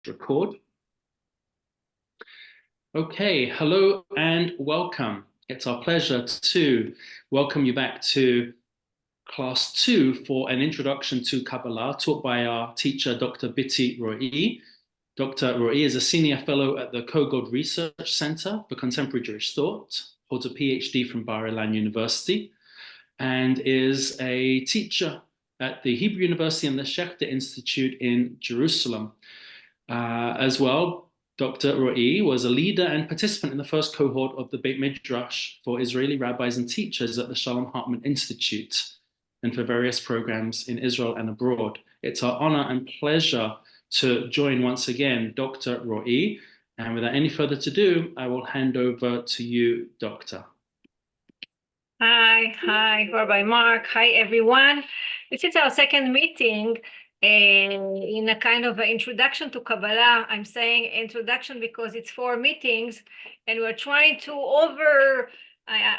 Record. Okay, hello and welcome. It's our pleasure to welcome you back to class 2 for an introduction to Kabbalah taught by our teacher, Dr. Biti Ro'i. Dr. Ro'i is a senior fellow at the Kogod Research Center for Contemporary Jewish Thought, holds a PhD from Bar-Ilan University, and is a teacher at the Hebrew University and the Schechter Institute in Jerusalem. As well, Dr. Ro'i was a leader and participant in the first cohort of the Beit Midrash for Israeli rabbis and teachers at the Shalom Hartman Institute and for various programs in Israel and abroad. It's our honor and pleasure to join once again Dr. Ro'i. And without any further ado, I will hand over to you, Doctor. Hi, Rabbi Mark. Hi, everyone. This is our second meeting in a kind of an introduction to Kabbalah. I'm saying introduction because it's 4 meetings, and we're trying to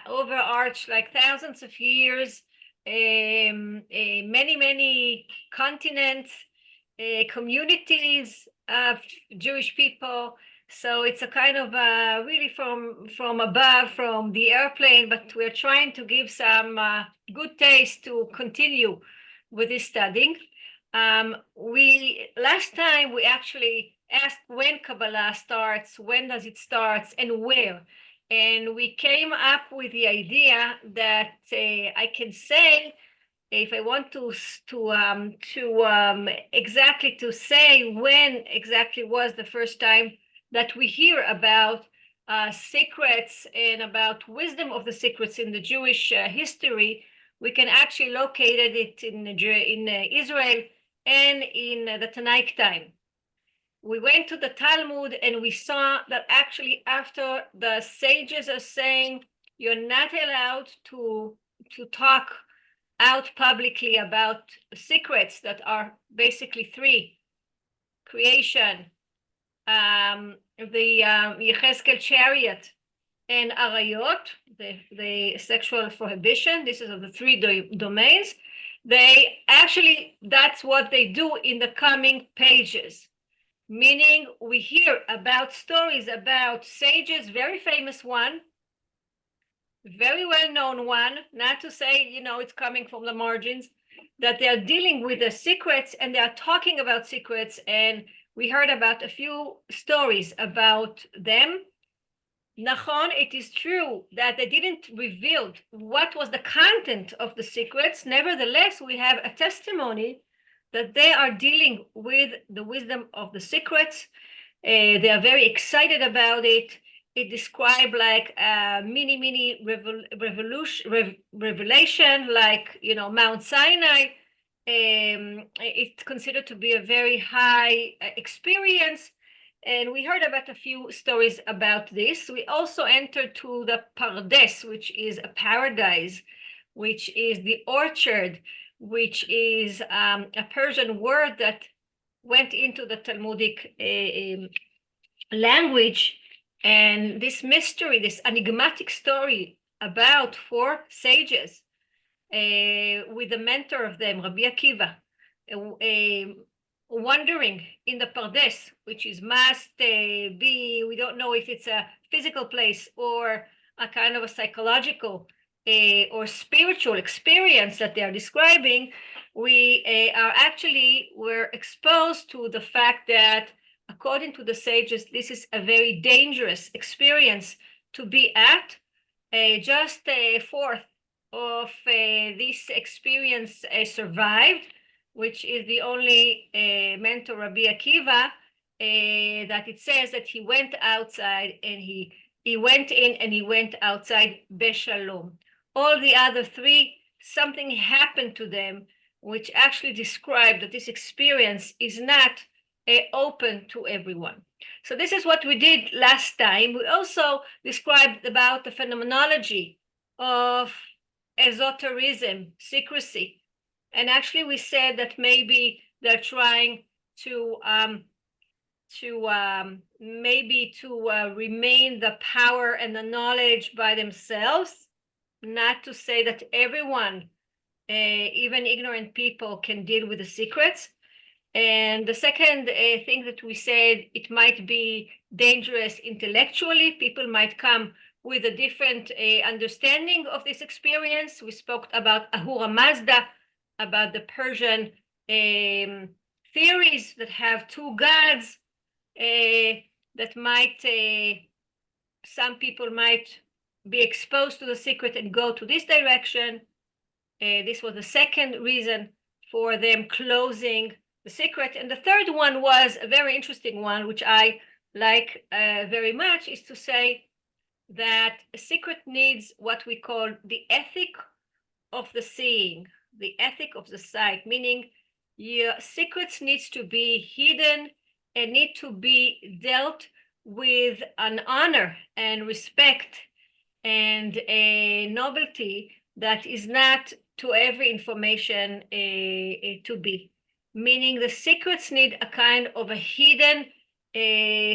overarch like thousands of years, many continents, communities of Jewish people. So it's a kind of really from above, from the airplane, but we're trying to give some good taste to continue with this studying. Last time we actually asked when Kabbalah starts, when does it start, and where. And we came up with the idea that I can say, if I want to exactly to say when exactly was the first time that we hear about secrets and about wisdom of the secrets in the Jewish history, we can actually locate it in Israel and in the Tanaic time. We went to the Talmud and we saw that actually after the sages are saying you're not allowed to talk out publicly about secrets that are basically 3: creation, the Yechezkel chariot, and Arayot, the sexual prohibition. This is of the 3 domains. They actually, that's what they do in the coming pages. Meaning we hear about stories about sages, very famous one, very well-known one, not to say, it's coming from the margins, that they are dealing with the secrets and they are talking about secrets. And we heard about a few stories about them. Nachon, it is true that they didn't reveal what was the content of the secrets. Nevertheless, we have a testimony that they are dealing with the wisdom of the secrets. They are very excited about it. It described like a mini revelation, like, Mount Sinai. It's considered to be a very high experience. And we heard about a few stories about this. We also entered to the Pardes, which is a paradise, which is the orchard, which is a Persian word that went into the Talmudic language. And this mystery, this enigmatic story about 4 sages with the mentor of them, Rabbi Akiva, wandering in the Pardes, which must be, we don't know if it's a physical place or a kind of a psychological or spiritual experience that they are describing. We were exposed to the fact that, according to the sages, this is a very dangerous experience to be at. Just a fourth of this experience survived, which is the only mentor, Rabbi Akiva, that it says that he went outside and he went in and he went outside beshalom. All the other 3, something happened to them, which actually described that this experience is not open to everyone. So this is what we did last time. We also described about the phenomenology of esotericism, secrecy. And actually we said that maybe they're trying to remain the power and the knowledge by themselves, not to say that everyone, even ignorant people, can deal with the secrets. And the second thing that we said, it might be dangerous intellectually. People might come with a different understanding of this experience. We spoke about Ahura Mazda, about the Persian theories that have two gods, that might, some people might be exposed to the secret and go to this direction. This was the second reason for them closing the secret. And the third one was a very interesting one, which I like very much, is to say that a secret needs what we call the ethic of the seeing, the ethic of the sight, meaning your secrets needs to be hidden and need to be dealt with an honor and respect and a novelty that is not to every information to be. Meaning the secrets need a kind of a hidden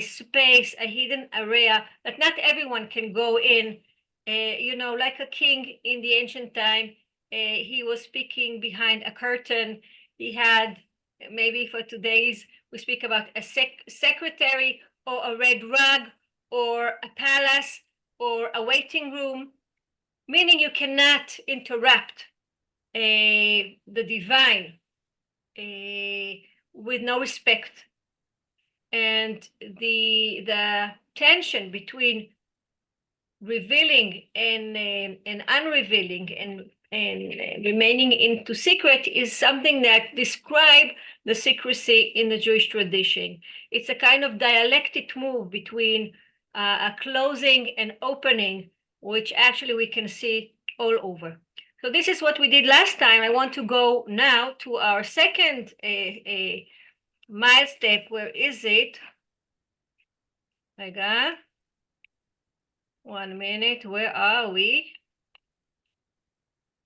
space, a hidden area that not everyone can go in. Like a king in the ancient time, he was speaking behind a curtain. He had, maybe for today's, we speak about a secretary or a red rug or a palace or a waiting room, meaning you cannot interrupt the divine with no respect. And the tension between revealing and unrevealing and remaining into secret is something that describe the secrecy in the Jewish tradition. It's a kind of dialectic move between a closing and opening, which actually we can see all over. So this is what we did last time. I want to go now to our second mile step. Where is it? I got 1 minute. Where are we?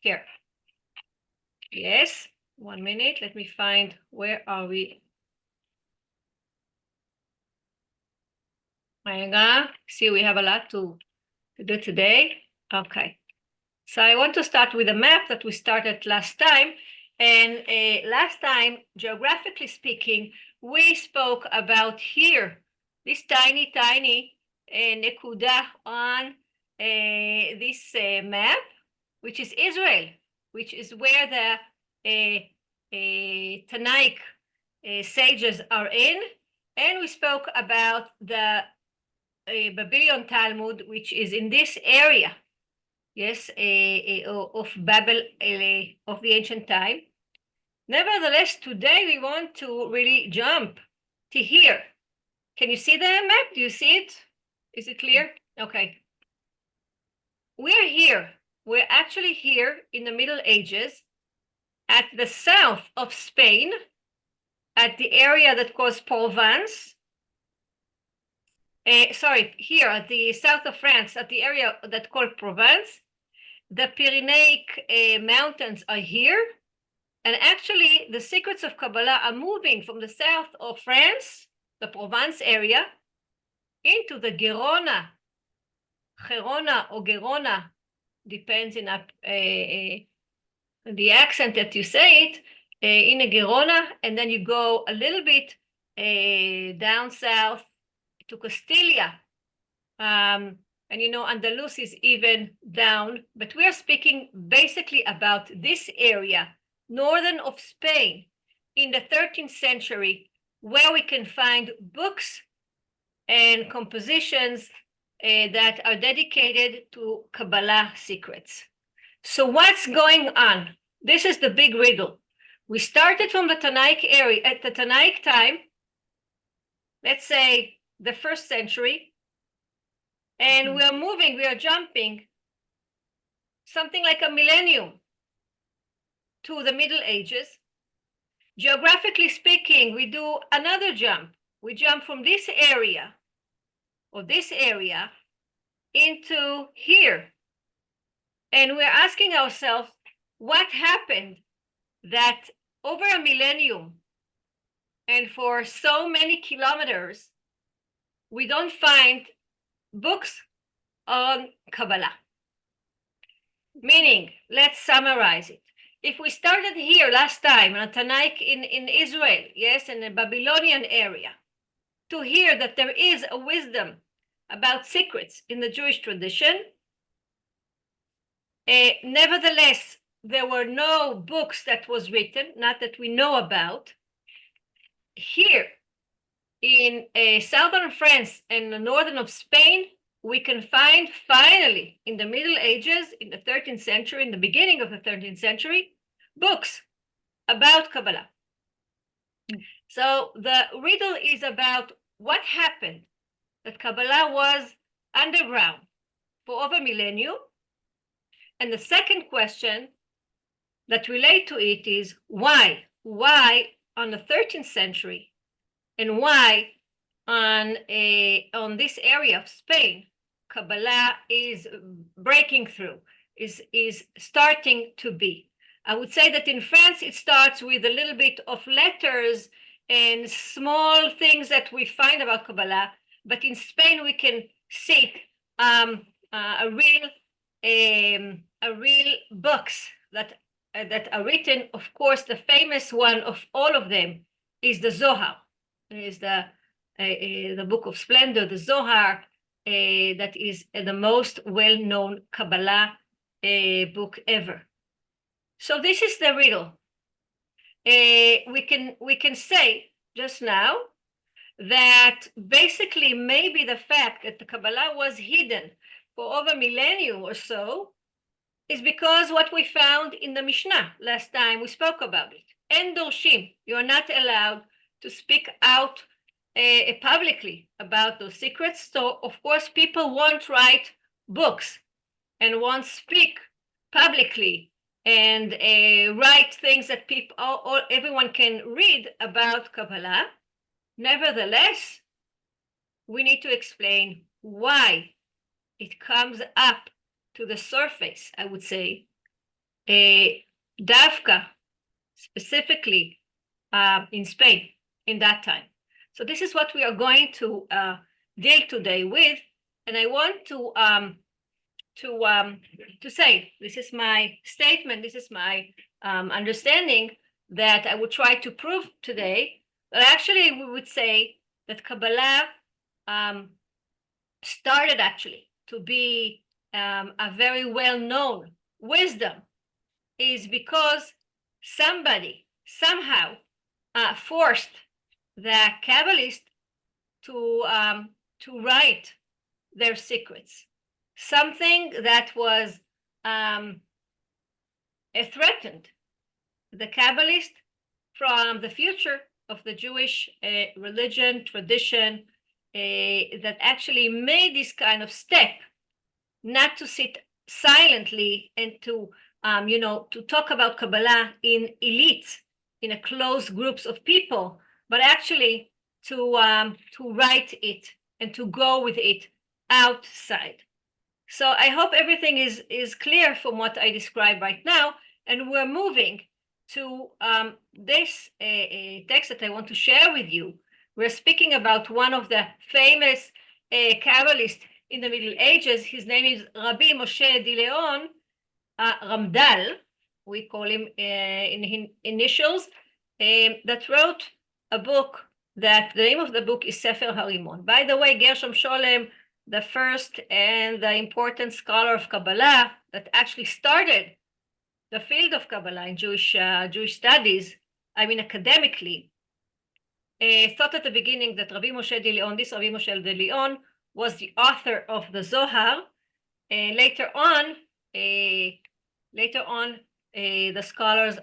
Here. Yes, 1 minute. Let me find, where are we? See, we have a lot to do today. Okay. So I want to start with a map that we started last time. And last time, geographically speaking, we spoke about here, this tiny nekuda on this map, which is Israel, which is where the Tanaic sages are in. And we spoke about the Babylon Talmud, which is in this area, yes, of Babel, of the ancient time. Nevertheless, today we want to really jump to here. Can you see the map? Do you see it? Is it clear? Okay. We're here. We're actually here in the Middle Ages at the south of Spain, at the area that calls Provence. Here at the south of France, at the area that called Provence. The Pyrenaic mountains are here. And actually, the secrets of Kabbalah are moving from the south of France, the Provence area, into the Gerona or Gerona, depends in the accent that you say it, in a Gerona, and then you go a little bit down south to Castilla. And Andalus is even down, but we are speaking basically about this area, northern of Spain, in the 13th century, where we can find books and compositions that are dedicated to Kabbalah secrets. So what's going on? This is the big riddle. We started from the Tanaic area, at the Tanaic time, let's say the 1st century, and we are jumping something like a millennium to the Middle Ages. Geographically speaking, we do another jump. We jump from this area into here. And we're asking ourselves, what happened that over a millennium and for so many kilometers, we don't find books on Kabbalah? Meaning, let's summarize it. if we started here last time on Tanaik in Israel, yes, in the Babylonian area, to hear that there is a wisdom about secrets in the Jewish tradition, nevertheless, there were no books that was written, not that we know about. Here in southern France and the northern of Spain, we can find finally in the Middle Ages, in the 13th century, in the beginning of the 13th century, books about Kabbalah. So the riddle is about what happened, that Kabbalah was underground for over a millennium. And the second question that relate to it is why? Why on the 13th century, and why on this area of Spain, Kabbalah is breaking through, is starting to be. I would say that in France, it starts with a little bit of letters and small things that we find about Kabbalah, but in Spain, we can see a real books that are written. Of course, the famous one of all of them is the Zohar, is the Book of Splendor, the Zohar, that is the most well-known Kabbalah book ever. So this is the riddle. We can say just now that basically maybe the fact that the Kabbalah was hidden for over a millennium or so is because what we found in the Mishnah last time we spoke about it. En dorshim, you are not allowed to speak out publicly about those secrets. So of course people won't write books and won't speak publicly and write things that people, or everyone can read about Kabbalah. Nevertheless, we need to explain why it comes up to the surface, I would say, Davka, specifically in Spain in that time. So this is what we are going to deal today with, and I want to say, this is my statement, this is my understanding that I would try to prove today, but actually we would say that Kabbalah started actually to be a very well-known wisdom is because somebody somehow forced the Kabbalists to write their secrets, something that was threatened the Kabbalists from the future of the Jewish religion, tradition, that actually made this kind of step, not to sit silently and to to talk about Kabbalah in elites, in a close groups of people, but actually to write it and to go with it outside. So I hope everything is clear from what I described right now, and we're moving to this text that I want to share with you. We're speaking about one of the famous Kabbalists in the Middle Ages. His name is Rabbi Moshe de Leon, Ramdal, we call him in his initials, that wrote a book that the name of the book is Sefer Harimon. By the way, Gershom Sholem, the first and the important scholar of Kabbalah that actually started the field of Kabbalah in Jewish studies, I mean academically, thought at the beginning that Rabbi Moshe de Leon, this Rabbi Moshe de Leon, was the author of the Zohar. Later on, the scholars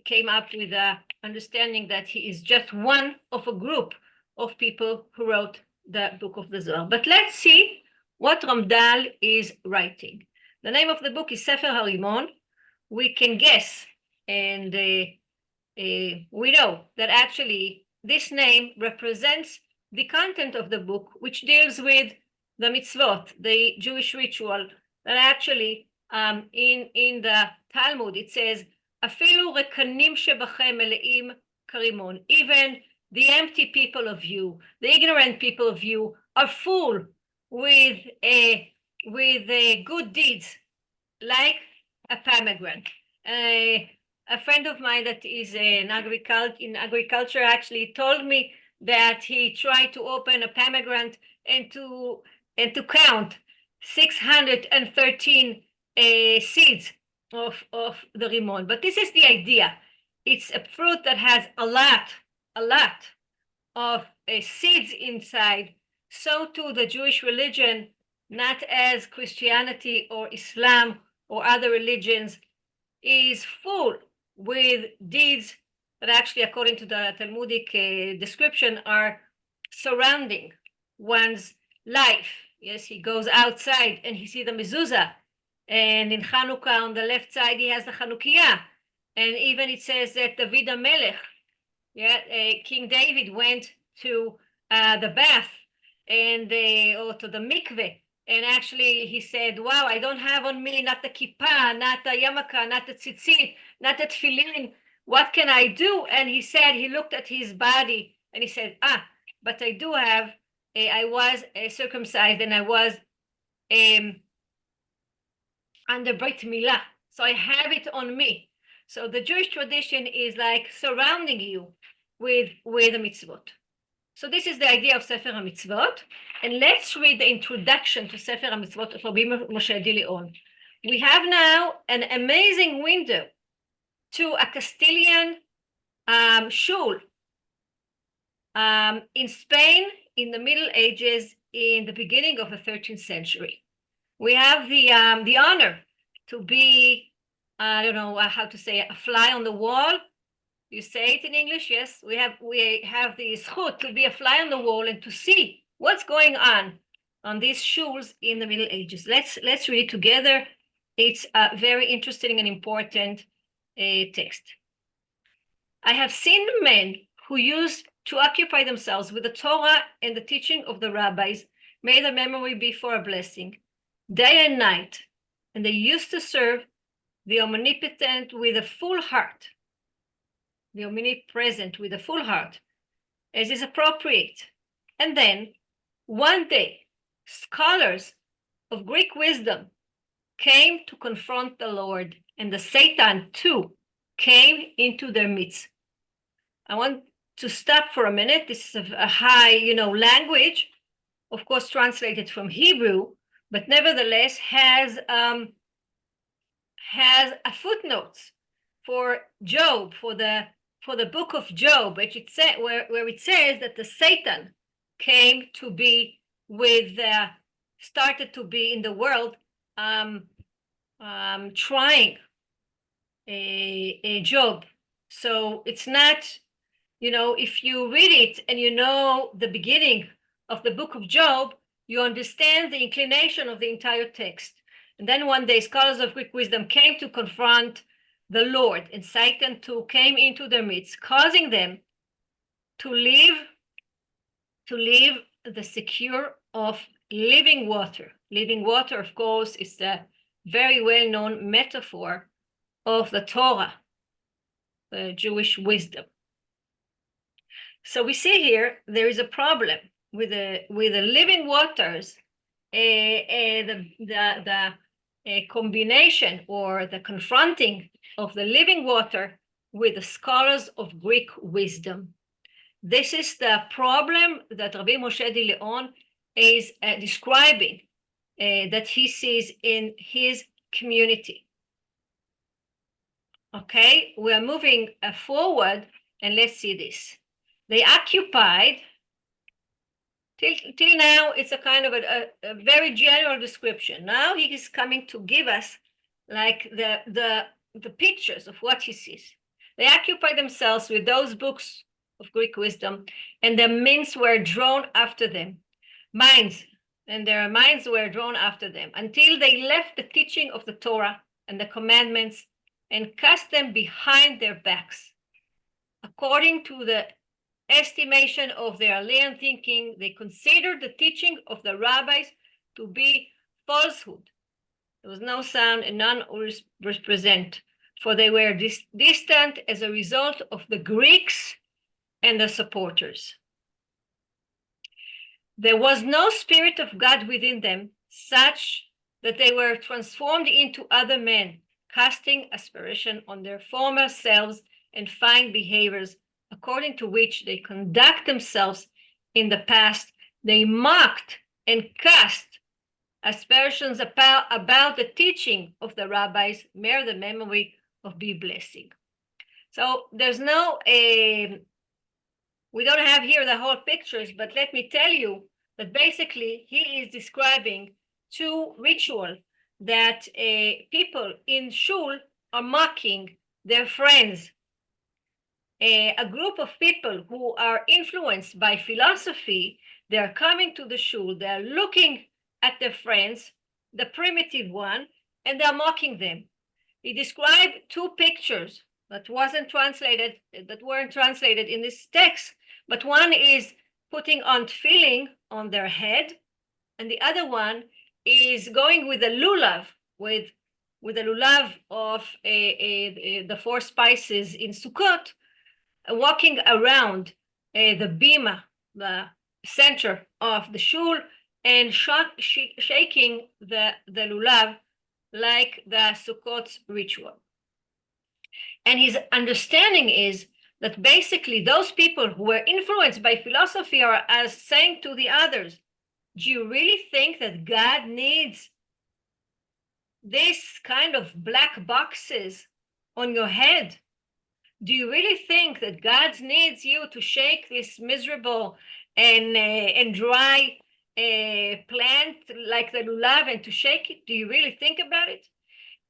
came up with the understanding that he is just one of a group of people who wrote the book of the Zohar. But let's see what Ramdal is writing. The name of the book is Sefer Harimon. We can guess, and we know that actually this name represents the content of the book, which deals with the mitzvot, the Jewish ritual, that actually in the Talmud it says, "Afilu rekanim shebachem meleim karimon." Even the empty people of you, the ignorant people of you, are full with good deeds, like a pomegranate. a friend of mine that is in agriculture actually told me that he tried to open a pomegranate and to count 613 seeds of the rimon. But this is the idea. It's a fruit that has a lot of seeds inside. So too the Jewish religion, not as Christianity or Islam or other religions, is full with deeds that actually, according to the Talmudic description, are surrounding one's life. Yes, he goes outside and he sees the mezuzah. And in Hanukkah, on the left side, he has the Chanukiah. And even it says that David HaMelech, King David went to the bath and or to the mikveh. And actually, he said, wow, I don't have on me not the kippah, not the yarmulke, not the tzitzit, not the tefillin. What can I do? And he said, he looked at his body and he said, but I do have, I was circumcised and I was under Brit Milah. So I have it on me. So the Jewish tradition is like surrounding you with the mitzvot. So this is the idea of Sefer HaMitzvot. And let's read the introduction to Sefer HaMitzvot of Rabbi Moshe Adi Leon. We have now an amazing window to a Castilian shul in Spain in the Middle Ages, in the beginning of the 13th century. We have the honor to be, I don't know how to say it, a fly on the wall. You say it in English, yes. We have the zchut to be a fly on the wall and to see what's going on these shuls in the Middle Ages. Let's read it together. It's a very interesting and important text. I have seen men who used to occupy themselves with the Torah and the teaching of the rabbis, may their memory be for a blessing, day and night, and they used to serve the omnipotent with a full heart, the omnipresent with a full heart, as is appropriate. And then, one day, scholars of Greek wisdom came to confront the Lord, and the Satan too came into their midst. I want to stop for a minute. This is a high, language, of course, translated from Hebrew, but nevertheless has a footnote for Job, for the book of Job, which where it says that the Satan came to be started to be in the world, trying a Job. So it's not, if you read it and you know the beginning of the book of Job, you understand the inclination of the entire text. And then one day, scholars of Greek wisdom came to confront the Lord, and Satan too came into their midst, causing them to leave the secure of living water. Living water, of course, is a very well-known metaphor of the Torah, the Jewish wisdom. So we see here there is a problem with the living waters, the combination or the confronting of the living water with the scholars of Greek wisdom. This is the problem that Rabbi Moshe Adi Leon is describing, that he sees in his community. Okay, we are moving forward, and let's see this. They occupied, till now, it's a kind of a very general description. Now he is coming to give us like the pictures of what he sees. They occupied themselves with those books of Greek wisdom, and their minds were drawn after them. Their minds were drawn after them until they left the teaching of the Torah and the commandments and cast them behind their backs. According to the estimation of their alien thinking, they considered the teaching of the rabbis to be falsehood. There was no sound and none represent, for they were distant as a result of the Greeks and the supporters. There was no spirit of God within them, such that they were transformed into other men, casting aspersion on their former selves and fine behaviors according to which they conduct themselves in the past. They mocked and cast aspersions about the teaching of the rabbis, mere the memory of be blessing. So there's no, we don't have here the whole pictures, but let me tell you that basically he is describing two rituals that people in shul are mocking their friends. A group of people who are influenced by philosophy, they are coming to the shul, they are looking at their friends, the primitive one, and they're mocking them. He described two pictures that weren't translated in this text, but one is putting on tefillin on their head, and the other one is going with a lulav, with a lulav of the four spices in Sukkot, walking around the bima, the center of the shul, and shaking the lulav like the Sukkot ritual. And his understanding is that basically those people who were influenced by philosophy are as saying to the others, do you really think that God needs this kind of black boxes on your head? Do you really think that God needs you to shake this miserable and dry plant like the lulav and to shake it? Do you really think about it?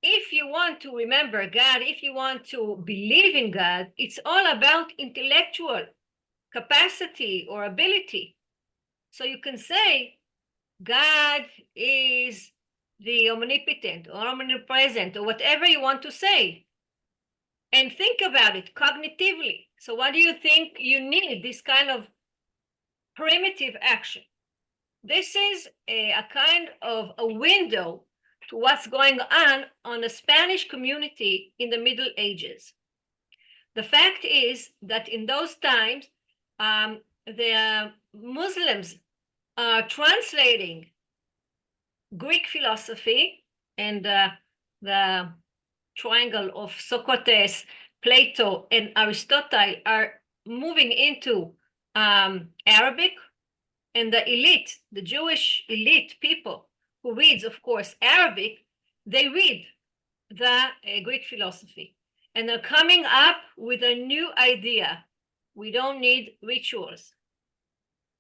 If you want to remember God, if you want to believe in God, it's all about intellectual capacity or ability. So you can say God is the omnipotent or omnipresent or whatever you want to say. And think about it cognitively. So what do you think you need this kind of primitive action? This is a kind of a window to what's going on the Spanish community in the Middle Ages. The fact is that in those times, the Muslims are translating Greek philosophy and the triangle of Socrates, Plato, and Aristotle are moving into Arabic, and the elite, the Jewish elite people who reads, of course, Arabic, they read the Greek philosophy. And they're coming up with a new idea. We don't need rituals.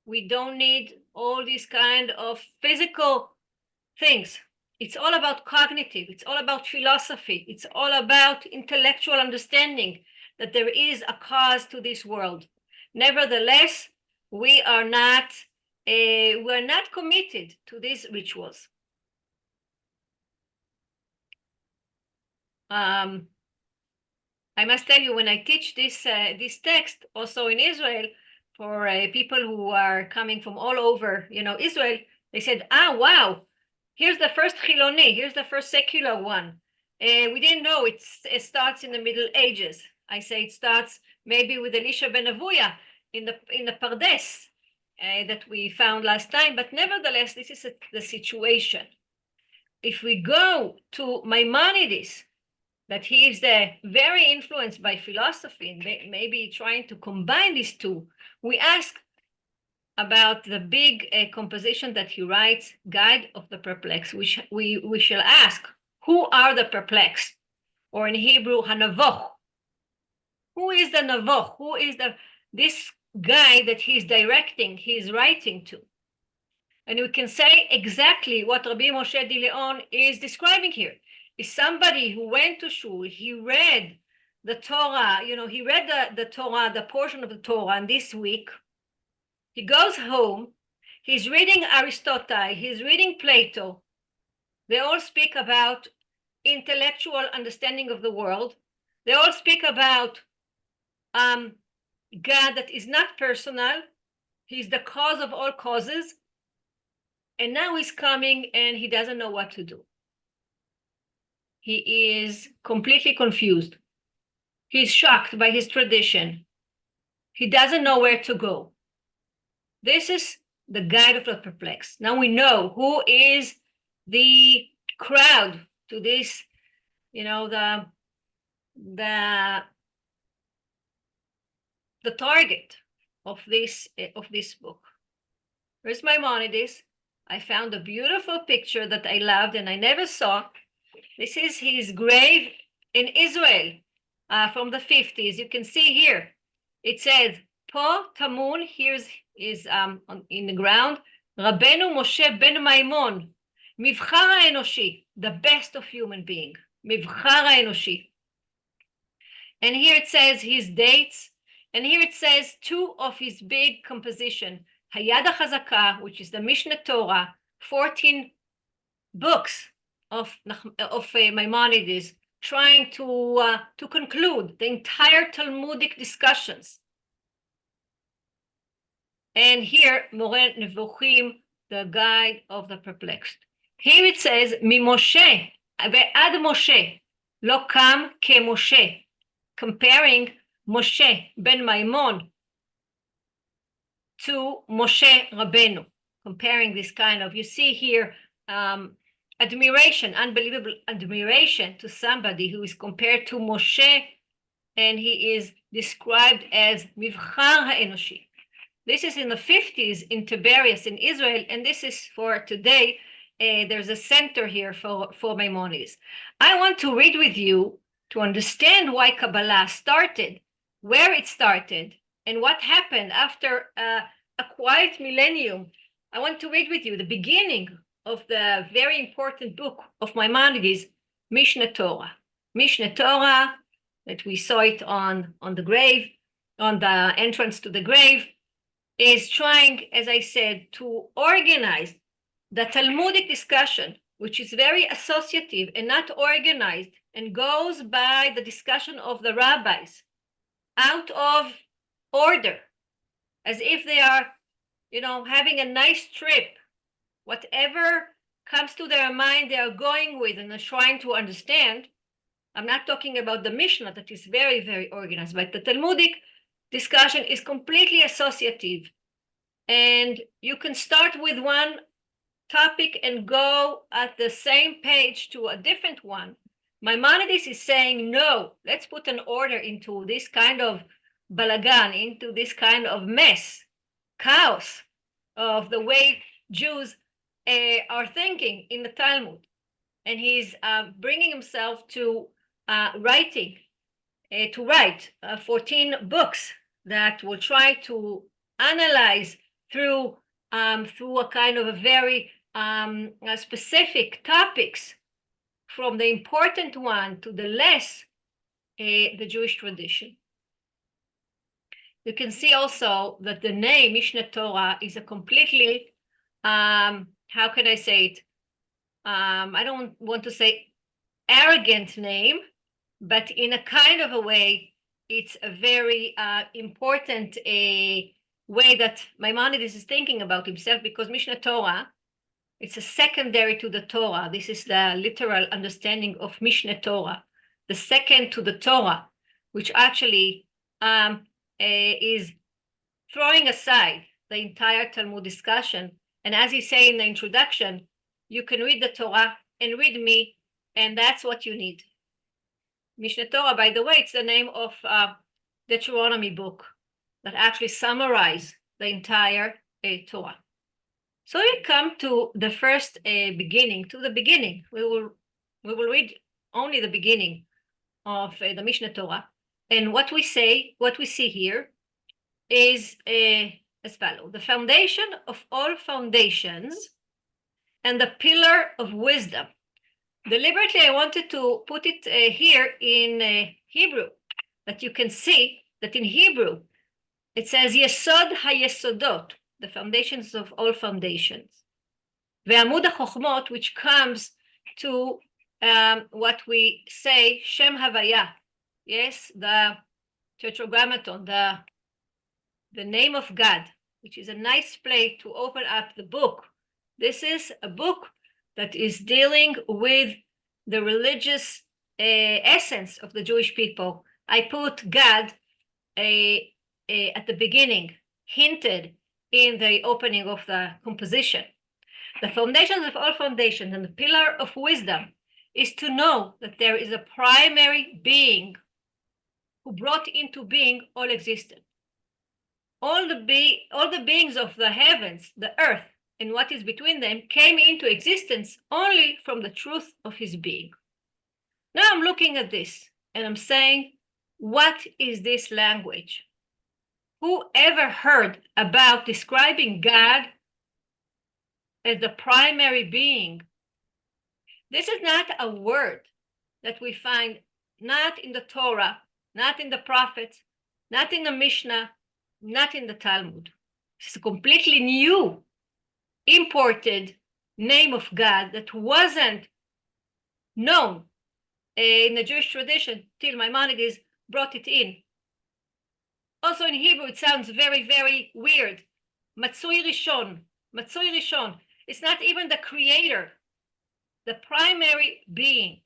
We don't need all these kind of physical things. It's all about cognitive. It's all about philosophy. It's all about intellectual understanding that there is a cause to this world. Nevertheless, we're not committed to these rituals. I must tell you, when I teach this text also in Israel for people who are coming from all over, Israel, they said, wow, here's the first Chiloni, here's the first secular one. We didn't know it starts in the Middle Ages. I say it starts maybe with Elisha ben Avuya in the Pardes that we found last time, but nevertheless, this is the situation. If we go to Maimonides, that he is very influenced by philosophy and maybe trying to combine these two, we ask about the big composition that he writes, Guide of the Perplexed, which we shall ask, who are the perplexed? Or in Hebrew, Hanavoch. Who is the Navoch? Who is this guy that he's directing, he's writing to? And we can say exactly what Rabbi Moshe de Leon is describing here. Is somebody who went to shul, he read the Torah, he read the Torah, the portion of the Torah, and this week, he goes home, he's reading Aristotle, he's reading Plato. They all speak about intellectual understanding of the world. They all speak about God that is not personal. He's the cause of all causes. And now he's coming and he doesn't know what to do. He is completely confused. He's shocked by his tradition. He doesn't know where to go. This is the guide of the perplexed. Now we know who is the crowd to this you know, the target of this book. Here's Maimonides. I found a beautiful picture that I loved and I never saw. This is his grave in Israel from the 50s. You can see here. It says, Po Tamun, here's is in the ground, Rabbeinu Moshe ben Maimon, Mivchar HaEnoshi, the best of human being, Mivchar HaEnoshi. And here it says his dates, and here it says two of his big composition, Hayad HaChazakah, which is the Mishneh Torah, 14 books of Maimonides, trying to conclude the entire Talmudic discussions. And here, Moreh Nevuchim, the guide of the perplexed. Here it says, Mimoshe, Ve'ad Moshe, Lo Kam Ke Moshe, comparing Moshe ben Maimon to Moshe Rabbeinu, comparing this kind of, you see here, admiration, unbelievable admiration to somebody who is compared to Moshe, and he is described as Mivchar HaEnoshi. This is in the 50s in Tiberias in Israel, and this is for today. There's a center here for Maimonides. I want to read with you to understand why Kabbalah started, where it started, and what happened after a quiet millennium. I want to read with you the beginning of the very important book of Maimonides, Mishneh Torah. Mishneh Torah, that we saw it on the grave, on the entrance to the grave, is trying, as I said, to organize the Talmudic discussion, which is very associative and not organized, and goes by the discussion of the rabbis, out of order, as if they are, having a nice trip. Whatever comes to their mind, they are going with and are trying to understand. I'm not talking about the Mishnah that is very, very organized, but the Talmudic discussion is completely associative. And you can start with one topic and go at the same page to a different one. Maimonides is saying, no, let's put an order into this kind of balagan, into this kind of mess, chaos of the way Jews are thinking in the Talmud. And he's bringing himself to write 14 books that will try to analyze through a kind of a very specific topics, from the important one to the less, the Jewish tradition. You can see also that the name Mishneh Torah is a completely, how can I say it? I don't want to say arrogant name, but in a kind of a way, it's a very important way that Maimonides is thinking about himself, because Mishneh Torah, it's a secondary to the Torah. This is the literal understanding of Mishneh Torah, the second to the Torah, which actually is throwing aside the entire Talmud discussion. And as he say in the introduction, you can read the Torah and read me, and that's what you need. Mishneh Torah, by the way, it's the name of Deuteronomy book that actually summarize the entire Torah. So we come to the first beginning, to the beginning. We will read only the beginning of the Mishneh Torah. And what we see here is as follows: the foundation of all foundations and the pillar of wisdom. Deliberately, I wanted to put it here in Hebrew, that you can see that in Hebrew, it says Yesod HaYesodot, the foundations of all foundations. Ve'amud HaChochmot, which comes to what we say, Shem Havaya. Yes, the Tetragrammaton, the name of God, which is a nice place to open up the book. This is a book that is dealing with the religious essence of the Jewish people. I put God at the beginning, hinted in the opening of the composition. The foundations of all foundations and the pillar of wisdom is to know that there is a primary being who brought into being all existence. All the beings of the heavens, the earth, and what is between them came into existence only from the truth of his being. Now I'm looking at this and I'm saying, what is this language? Who ever heard about describing God as the primary being? This is not a word that we find not in the Torah, not in the prophets, not in the Mishnah, not in the Talmud. It's a completely new, imported name of God that wasn't known in the Jewish tradition till Maimonides brought it in. Also in Hebrew, it sounds very, very weird. Matsui Rishon. Matsui Rishon. It's not even the creator, the primary being.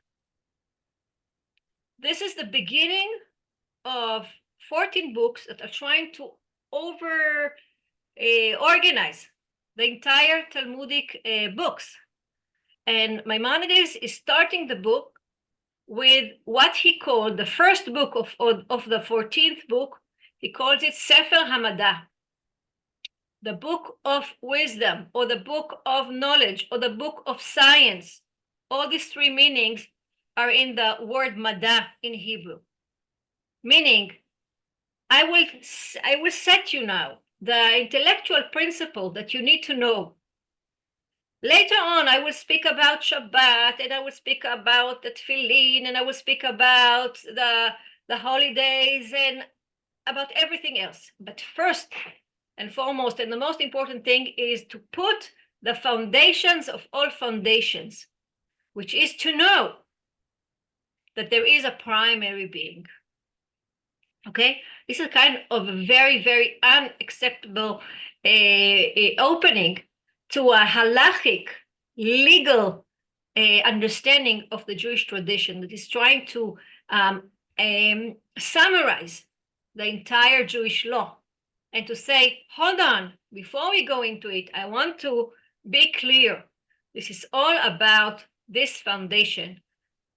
This is the beginning of 14 books that are trying to organize the entire Talmudic books. And Maimonides is starting the book with what he called the first book of the 14th book. He calls it Sefer Hamada, the book of wisdom, or the book of knowledge, or the book of science. All these three meanings are in the word Mada in Hebrew, meaning I will set you now the intellectual principle that you need to know. Later on, I will speak about Shabbat, and I will speak about the Tefillin, and I will speak about the holidays and about everything else. But first and foremost, and the most important thing is to put the foundations of all foundations, which is to know that there is a primary being. Okay, this is kind of a very, very unacceptable opening to a halachic, legal understanding of the Jewish tradition that is trying to summarize the entire Jewish law and to say, hold on, before we go into it, I want to be clear. This is all about this foundation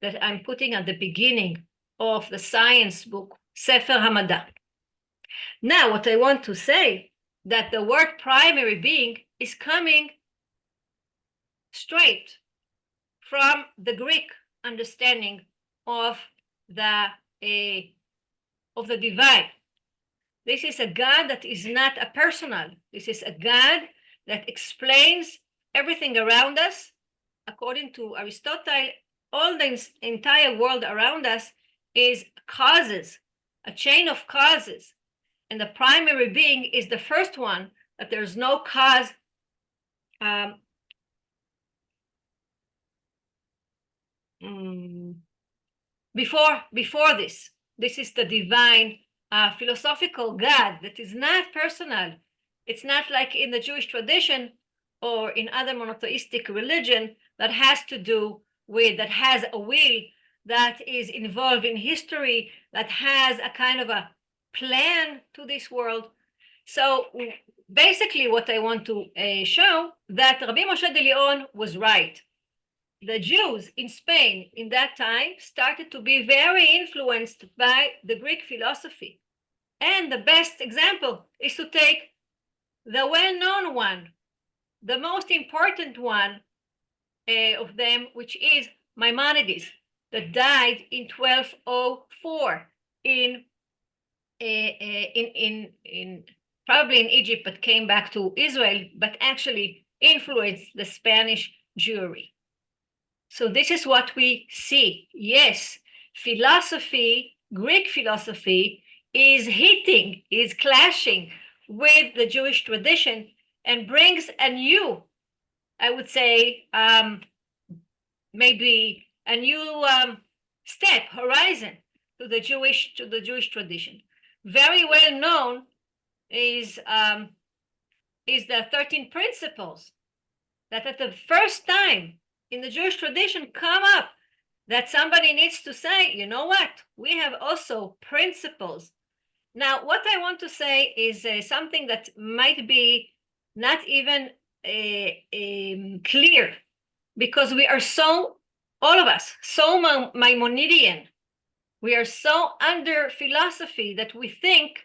that I'm putting at the beginning of the science book, Sefer Hamada. Now, what I want to say, that the word primary being is coming straight from the Greek understanding of the divine. This is a God that is not a personal. This is a God that explains everything around us. According to Aristotle, all the entire world around us is causes, a chain of causes. And the primary being is the first one, that there's no cause before this. This is the divine philosophical God that is not personal. It's not like in the Jewish tradition or in other monotheistic religion that has to do with, that has a will, that is involved in history, that has a kind of a plan to this world. So basically what I want to show, that Rabbi Moshe de Leon was right. The Jews in Spain in that time started to be very influenced by the Greek philosophy. And the best example is to take the well-known one, the most important one of them, which is Maimonides, that died in 1204 in probably in Egypt, but came back to Israel, but actually influenced the Spanish Jewry. So this is what we see. Yes, philosophy, Greek philosophy, is clashing with the Jewish tradition and brings a new, I would say, maybe a new step, horizon to the Jewish tradition. Very well known is the 13 principles that at the first time in the Jewish tradition come up, that somebody needs to say, you know what, we have also principles. Now, what I want to say is something that might be not even clear, because we are so all of us, so Maimonidean. We are so under philosophy that we think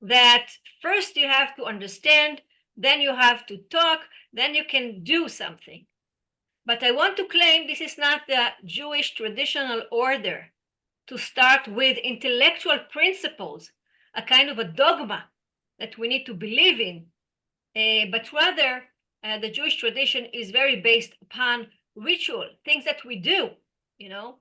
that first you have to understand, then you have to talk, then you can do something. But I want to claim this is not the Jewish traditional order to start with intellectual principles, a kind of a dogma that we need to believe in, but rather the Jewish tradition is very based upon ritual, things that we do, you know.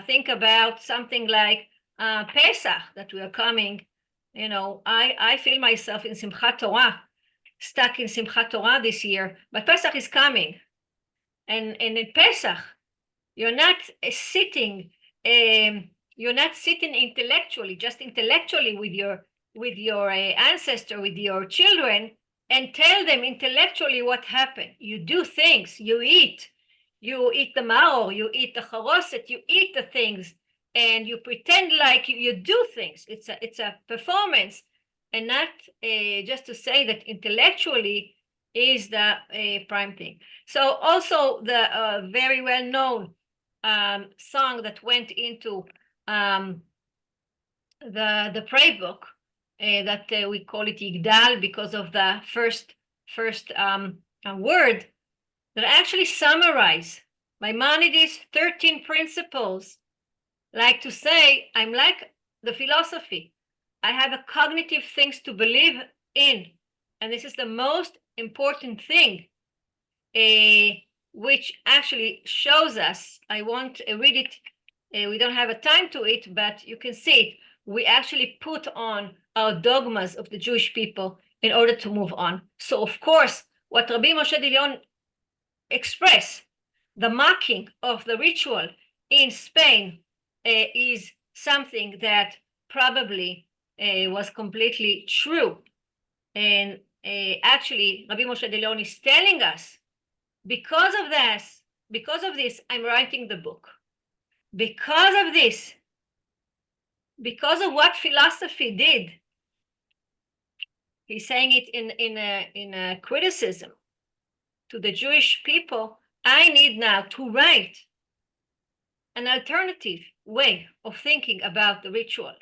Think about something like Pesach that we are coming, you know, I feel myself in Simchat Torah, stuck in Simchat Torah this year, but Pesach is coming. And in Pesach, you're not sitting, you're not sitting intellectually, just intellectually with your ancestor, with your children, and tell them intellectually what happened. You do things, you eat the maor, you eat the charoset, you eat the things, and you pretend like you do things. It's a performance, and not just to say that intellectually is the prime thing. So also the very well-known song that went into the prayer book that we call it Yigdal because of the first word that actually summarize Maimonides' 13 principles. Like to say, I'm like the philosophy. I have a cognitive things to believe in, and this is the most important thing, which actually shows us. I won't read it. We don't have a time to it, but you can see it. We actually put on our dogmas of the Jewish people in order to move on. So, of course, what Rabbi Moshe Dilion express, the mocking of the ritual in Spain is something that probably was completely true. And actually, Rabbi Moshe Dilion is telling us, because of this, I'm writing the book. Because of this, because of what philosophy did, he's saying it in a criticism to the Jewish people, I need now to write an alternative way of thinking about the ritual.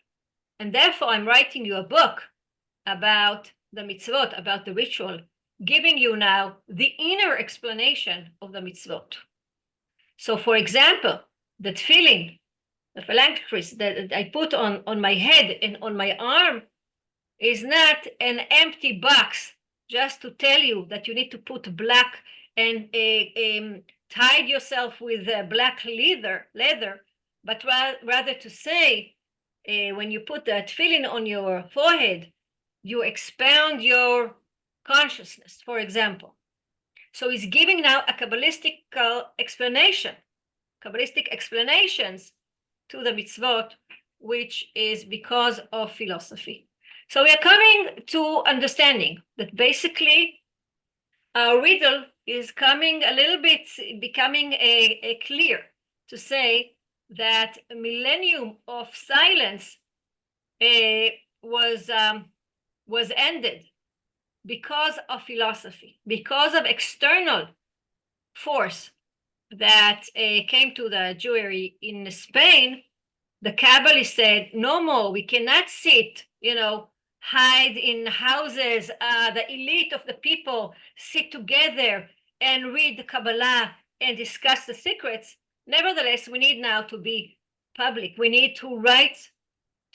And therefore, I'm writing you a book about the mitzvot, about the ritual, giving you now the inner explanation of the mitzvot. So, for example, the tefillin, the phalanxes that I put on my head and on my arm is not an empty box just to tell you that you need to put black and tie yourself with black leather, but rather to say, when you put that tefillin on your forehead, you expound your consciousness, for example. So he's giving now a Kabbalistic explanation, Kabbalistic explanations to the mitzvot, which is because of philosophy. So we are coming to understanding that basically our riddle is coming a little bit, becoming a clear to say that a millennium of silence was ended because of philosophy, because of external force that came to the Jewry in Spain. The Kabbalists said, no more, we cannot sit, hide in houses, the elite of the people sit together and read the Kabbalah and discuss the secrets. Nevertheless, we need now to be public. We need to write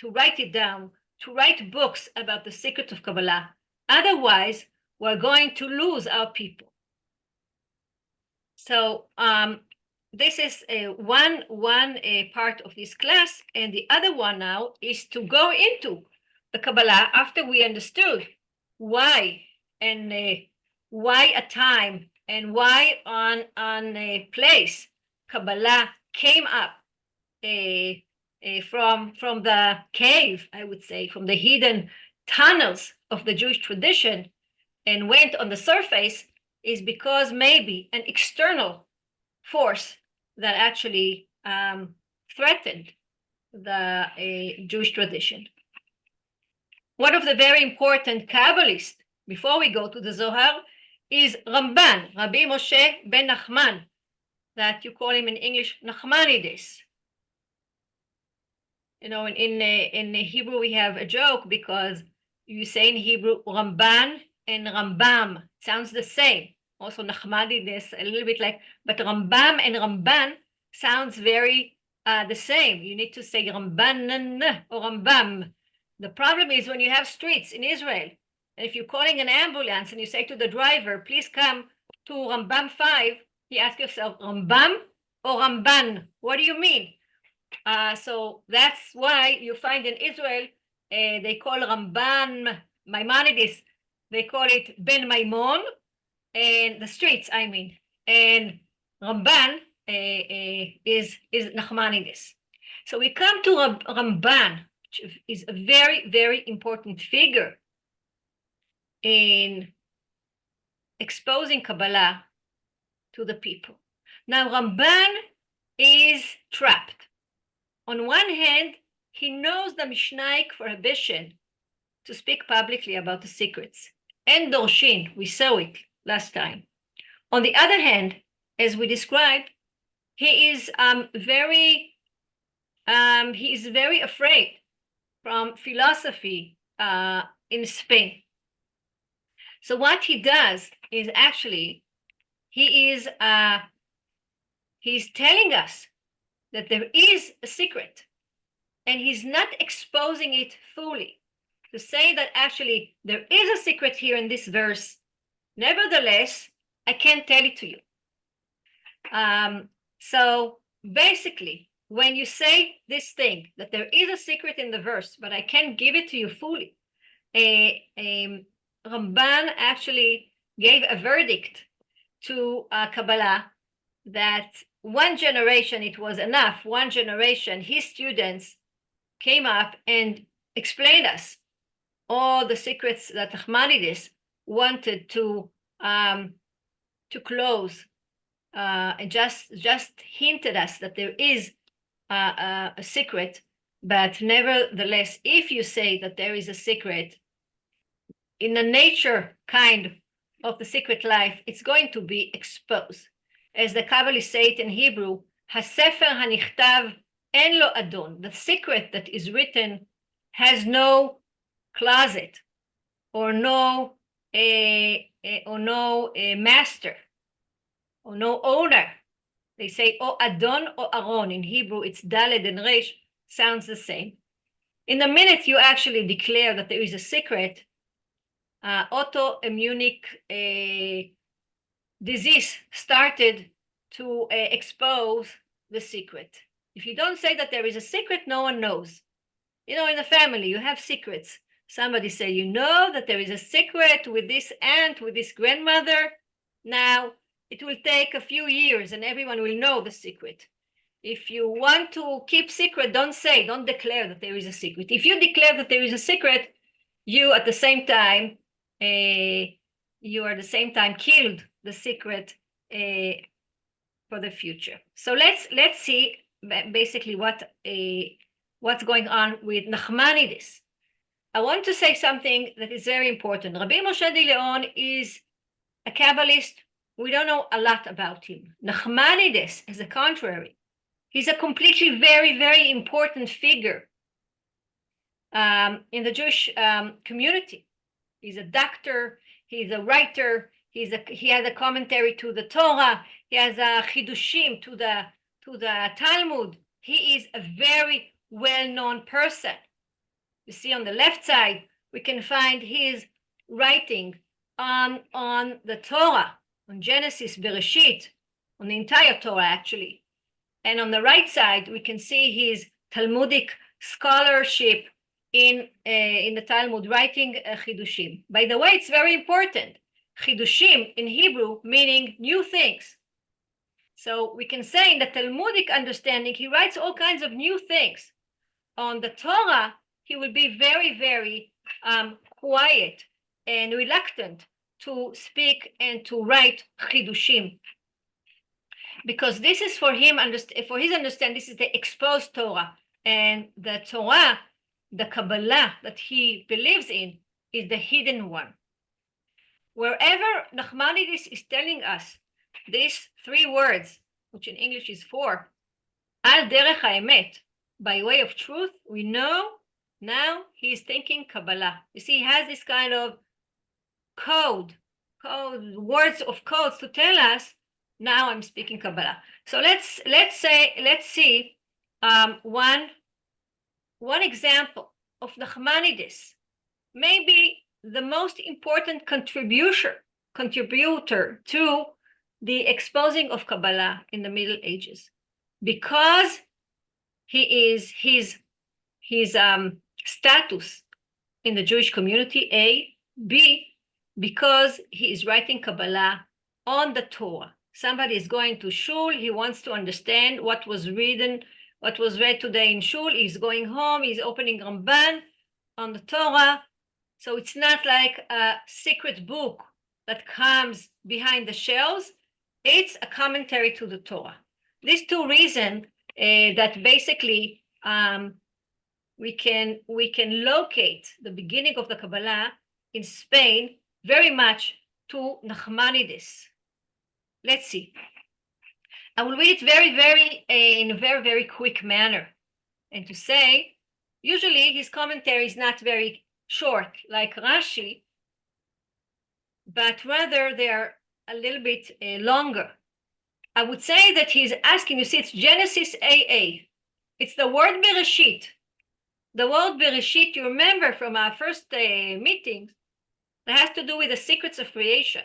it down, to write books about the secret of Kabbalah. Otherwise, we're going to lose our people. So this is one part of this class, and the other one now is to go into the Kabbalah after we understood why and why a time and why on a place Kabbalah came up from the cave, I would say, from the hidden tunnels of the Jewish tradition and went on the surface, is because maybe an external force that actually threatened the Jewish tradition. One of the very important Kabbalists, before we go to the Zohar, is Ramban, Rabbi Moshe ben Nachman. that you call him in English Nachmanides. You know, in Hebrew we have a joke because you say in Hebrew Ramban and Rambam. It sounds the same. Also Nachmanides, a little bit like, but Rambam and Ramban sounds very the same. You need to say Ramban or Rambam. The problem is when you have streets in Israel, and if you're calling an ambulance and you say to the driver, please come to Rambam 5, you ask yourself, Rambam or Ramban? What do you mean? So that's why you find in Israel, they call Ramban Maimonides, they call it Ben Maimon, and the streets, I mean, and Ramban is Nachmanides. So we come to Ramban, which is a very, very important figure in exposing Kabbalah to the people. Now, Ramban is trapped. On one hand, he knows the Mishnaic prohibition to speak publicly about the secrets. And Dorshin, we saw it last time. On the other hand, as we described, he is very afraid from philosophy in Spain. So what he does is actually he's telling us that there is a secret, and he's not exposing it fully. To say that actually there is a secret here in this verse, nevertheless, I can't tell it to you. So basically, when you say this thing, that there is a secret in the verse, but I can't give it to you fully, Ramban actually gave a verdict to Kabbalah that one generation, it was enough. One generation, his students came up and explained us all the secrets that Nachmanides wanted to close, and just hinted us that there is a secret. But nevertheless, if you say that there is a secret in the nature kind of the secret life, it's going to be exposed. As the Kabbalists say it in Hebrew, HaSefer HaNichtav En Lo Adon. The secret that is written has no closet or no master or no owner. They say O Adon or Aron. In Hebrew, it's Daled and Resh, sounds the same. In the minute you actually declare that there is a secret, autoimmune disease started to expose the secret. If you don't say that there is a secret, no one knows. You know, in the family, you have secrets. Somebody say, you know that there is a secret with this aunt, with this grandmother. Now, it will take a few years and everyone will know the secret. If you want to keep secret, don't declare that there is a secret. If you declare that there is a secret, you at the same time, killed the secret for the future. So let's see basically what's going on with Nachmanides. I want to say something that is very important. Rabbi Moshe de Leon is a Kabbalist. We don't know a lot about him. Nachmanides, as the contrary, he's a completely very, very important figure in the Jewish community. He's a doctor. He's a writer. He has a commentary to the Torah. He has a chidushim to the Talmud. He is a very well-known person. You see on the left side, we can find his writing on the Torah, on Genesis, Bereshit, on the entire Torah actually. And on the right side, we can see his Talmudic scholarship in the Talmud, writing chidushim. By the way, it's very important. Chidushim in Hebrew meaning new things. So we can say in the Talmudic understanding, he writes all kinds of new things. On the Torah, he will be very, very quiet and reluctant to speak and to write chidushim, because this is for him, for his understanding, this is the exposed Torah, and the Torah, the Kabbalah that he believes in, is the hidden one. Wherever Nachmanides is telling us these three words, which in English is 4, al derech haemet, by way of truth, we know now he's thinking Kabbalah. You see, he has this kind of code, words of codes to tell us, now I'm speaking Kabbalah. So let's see one example of Nachmanides, maybe the most important contributor to the exposing of Kabbalah in the Middle Ages, because his status in the Jewish community, A, B, because he is writing Kabbalah on the Torah. Somebody is going to shul, he wants to understand what was read today in shul, he's going home, he's opening Ramban on the Torah. So it's not like a secret book that comes behind the shelves, it's a commentary to the Torah. These two reasons that basically we can locate the beginning of the Kabbalah in Spain very much to Nachmanides. Let's see. I will read it in a very quick manner. And to say, usually his commentary is not very short like Rashi, but rather they are a little bit longer. I would say that he's asking, you see, it's Genesis AA. It's the word Bereshit. The word Bereshit, you remember from our first meetings, that has to do with the secrets of creation.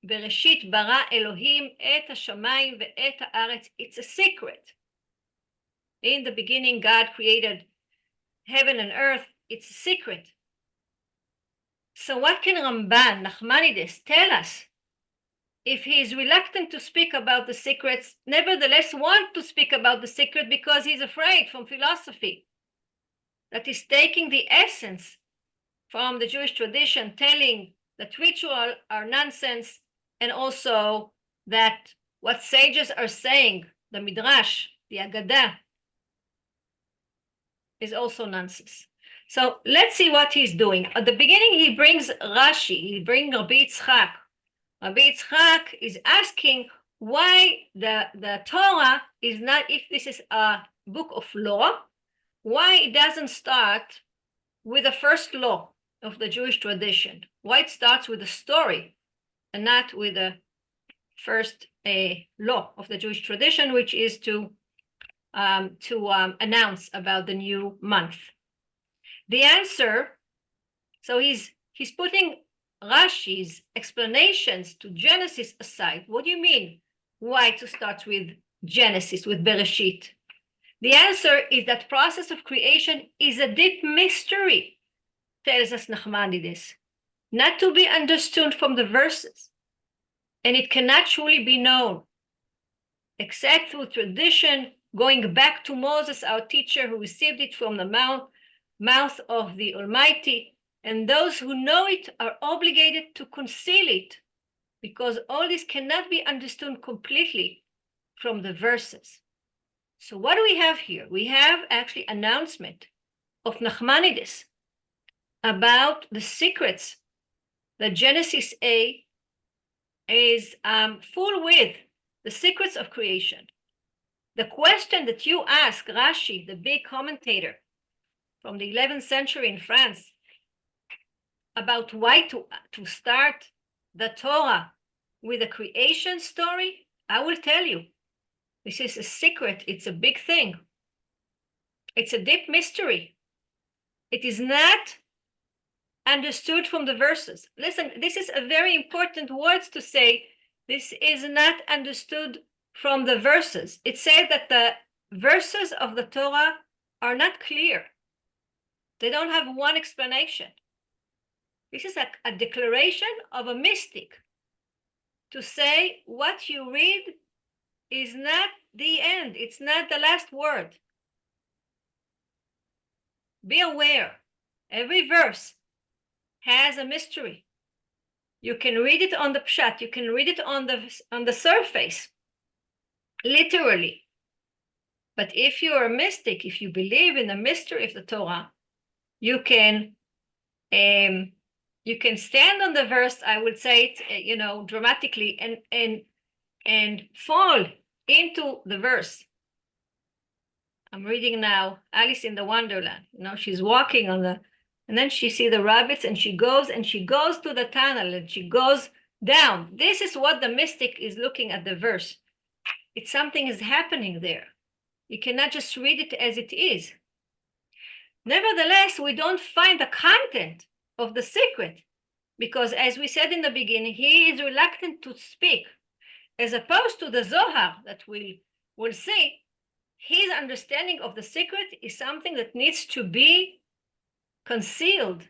Bereshit bara Elohim et hashamayim ve'et haaretz. It's a secret. In the beginning, God created heaven and earth. It's a secret. So what can Ramban, Nachmanides, tell us? If he is reluctant to speak about the secrets, nevertheless want to speak about the secret because he's afraid from philosophy, that is taking the essence from the Jewish tradition, telling that ritual are nonsense, and also that what sages are saying, the Midrash, the Agadah, is also nonsense. So let's see what he's doing. At the beginning, he brings Rashi, he brings Rabbi Yitzchak. Rabbi Yitzchak is asking why the Torah is not, if this is a book of law, why it doesn't start with the first law of the Jewish tradition? Why it starts with a story and not with the first law of the Jewish tradition, which is to announce about the new month? The answer, so he's putting Rashi's explanations to Genesis aside. What do you mean? Why to start with Genesis, with Bereshit? The answer is that process of creation is a deep mystery, tells us Nachmanides, not to be understood from the verses, and it cannot truly be known except through tradition, going back to Moses, our teacher, who received it from the mouth of the Almighty, and those who know it are obligated to conceal it, because all this cannot be understood completely from the verses. So what do we have here? We have actually announcement of Nachmanides about the secrets that Genesis A is full with, the secrets of creation. The question that you ask Rashi, the big commentator from the 11th century in France, about why to start the Torah with a creation story, I will tell you, this is a secret. It's a big thing. It's a deep mystery. It is not understood from the verses. Listen, this is a very important words to say. This is not understood from the verses. It says that the verses of the Torah are not clear. They don't have one explanation. This is a declaration of a mystic to say what you read is not the end. It's not the last word. Be aware, every verse has a mystery. You can read it on the pshat, you can read it on the surface, literally. But if you are a mystic, if you believe in the mystery of the Torah, you can stand on the verse, I would say it, dramatically, and fall into the verse. I'm reading now Alice in the Wonderland. You know, she's walking on the, and then she sees the rabbits and she goes to the tunnel and she goes down. This is what the mystic is looking at the verse. It's something is happening there. You cannot just read it as it is. Nevertheless, we don't find the content of the secret because, as we said in the beginning, he is reluctant to speak, as opposed to the Zohar that we'll see. His understanding of the secret is something that needs to be concealed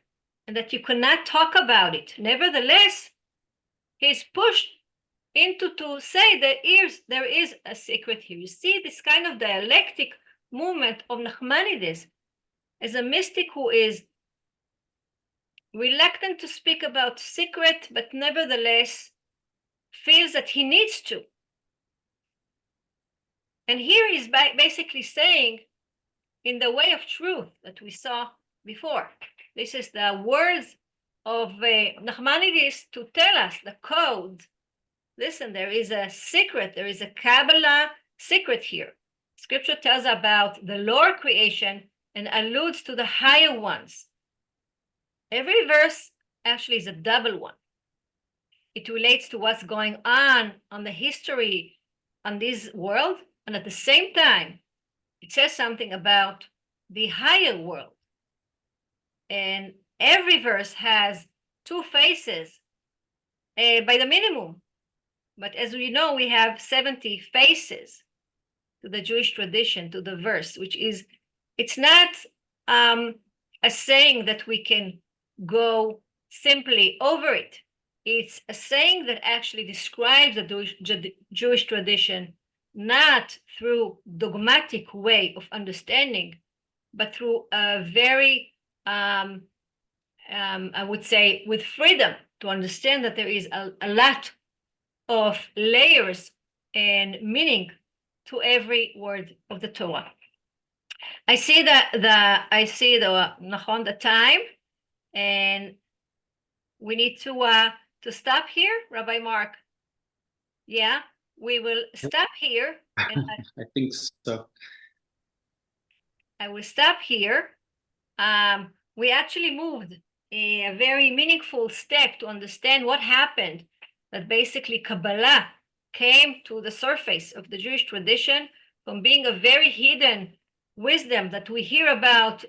and that you cannot talk about it. Nevertheless, he's pushed into to say that there is a secret here. You see this kind of dialectic movement of Nachmanides as a mystic who is reluctant to speak about secret, but nevertheless feels that he needs to. And here he's basically saying, in the way of truth that we saw before, this is the words of Nachmanides to tell us the code. Listen, there is a secret, there is a Kabbalah secret here. Scripture tells about the lower creation and alludes to the higher ones. Every verse actually is a double one. It relates to what's going on the history on this world, and at the same time, it says something about the higher world. And every verse has two faces by the minimum. But as we know, we have 70 faces to the Jewish tradition, to the verse, which is, it's not a saying that we can go simply over it. It's a saying that actually describes the Jewish tradition, not through dogmatic way of understanding, but through a very, I would say, with freedom to understand that there is a lot of layers and meaning to every word of the Torah. I see the time, and we need to stop here, Rabbi Mark. Yeah, we will stop here. And I think so. I will stop here. We actually moved a very meaningful step to understand what happened, that basically Kabbalah came to the surface of the Jewish tradition from being a very hidden wisdom that we hear about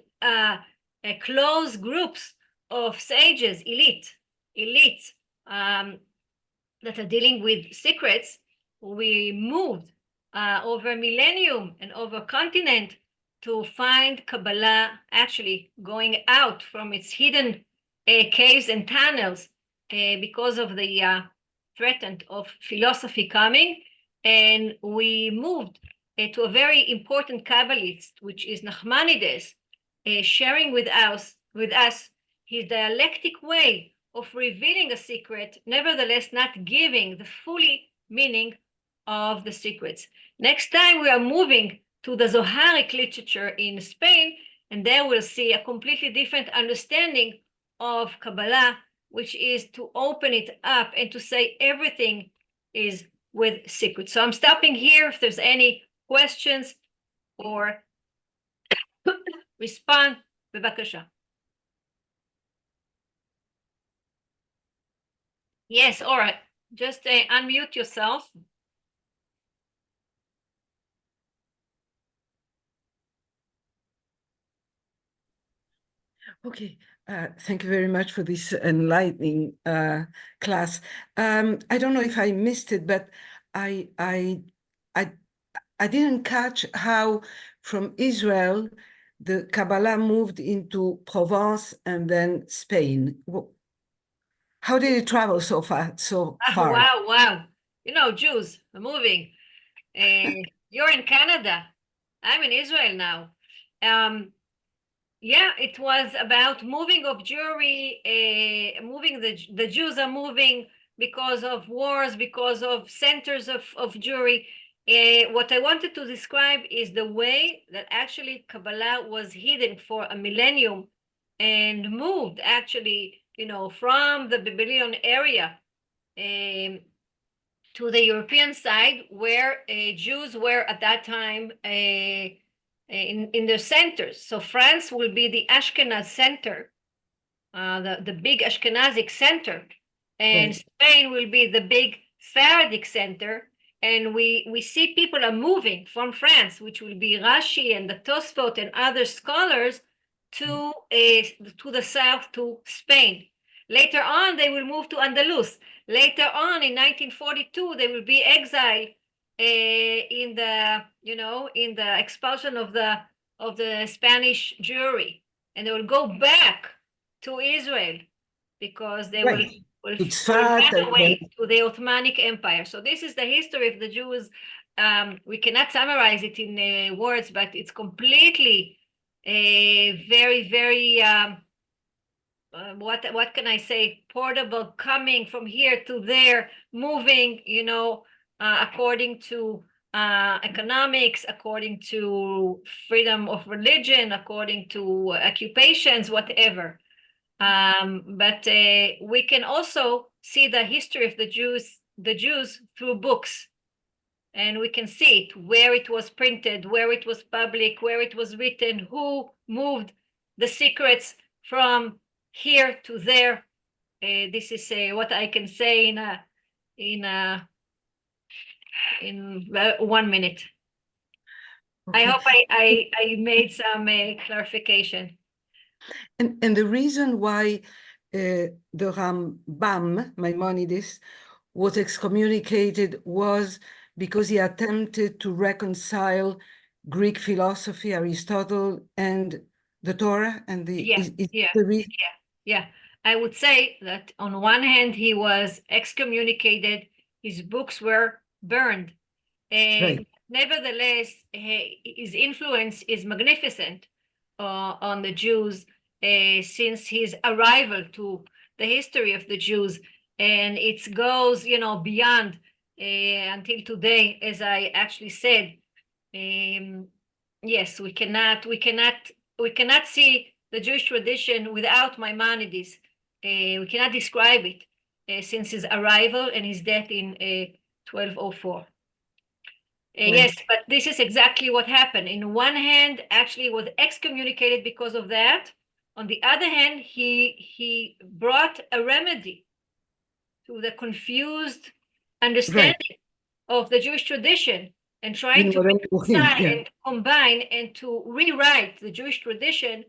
close groups of sages, elites that are dealing with secrets. We moved over millennium and over continent to find Kabbalah actually going out from its hidden caves and tunnels because of the threat of philosophy coming. And we moved to a very important Kabbalist, which is Nachmanides, sharing with us his dialectic way of revealing a secret, nevertheless not giving the fully meaning of the secrets. Next time we are moving to the Zoharic literature in Spain, and there we'll see a completely different understanding of Kabbalah, which is to open it up and to say everything is with secrets. So I'm stopping here. If there's any questions or respond, bevakasha. Yes, all right. Just unmute yourself. Okay, thank you very much for this enlightening class. I don't know if I missed it, but I didn't catch how from Israel the Kabbalah moved into Provence and then Spain. How did it travel so far? Wow. You know, Jews are moving. You're in Canada. I'm in Israel now. Yeah, it was about moving of Jewry, moving the Jews are moving because of wars, because of centers of Jewry. What I wanted to describe is the way that actually Kabbalah was hidden for a millennium and moved actually, you know, from the Babylonian area to the European side, where Jews were at that time in their centers. So France will be the Ashkenaz center, the big Ashkenazic center, and Right. Spain will be the big Sephardic center. And we see people are moving from France, which will be Rashi and the Tosfot and other scholars, to the south, to Spain. Later on, they will move to Andalus. Later on, in 1942, they will be exiled in the expulsion of the Spanish Jewry, and they will go back to Israel because they Right. will To Tzfat run and away then to the Ottomanic Empire. So this is the history of the Jews. We cannot summarize it in words, but it's completely very, very what can I say, portable, coming from here to there, moving, according to economics, according to freedom of religion, according to occupations, whatever. But we can also see the history of the Jews through books. And we can see it, where it was printed, where it was public, where it was written, who moved the secrets from here to there. This is what I can say in 1 minute. I okay. hope I made some clarification. And the reason why the Rambam, Maimonides, was excommunicated was because he attempted to reconcile Greek philosophy, Aristotle, and the Torah, and Yeah, yeah, the reason. yeah. I would say that on one hand, he was excommunicated, his books were burned. Right. Nevertheless, his influence is magnificent on the Jews since his arrival to the history of the Jews, and it goes, beyond until today, as I actually said. Yes, we cannot see the Jewish tradition without Maimonides. We cannot describe it since his arrival and his death in 1204. Yes, but this is exactly what happened. In one hand, actually was excommunicated because of that. On the other hand, he brought a remedy to the confused understanding of the Jewish tradition, and trying to reconcile and combine and to rewrite the Jewish tradition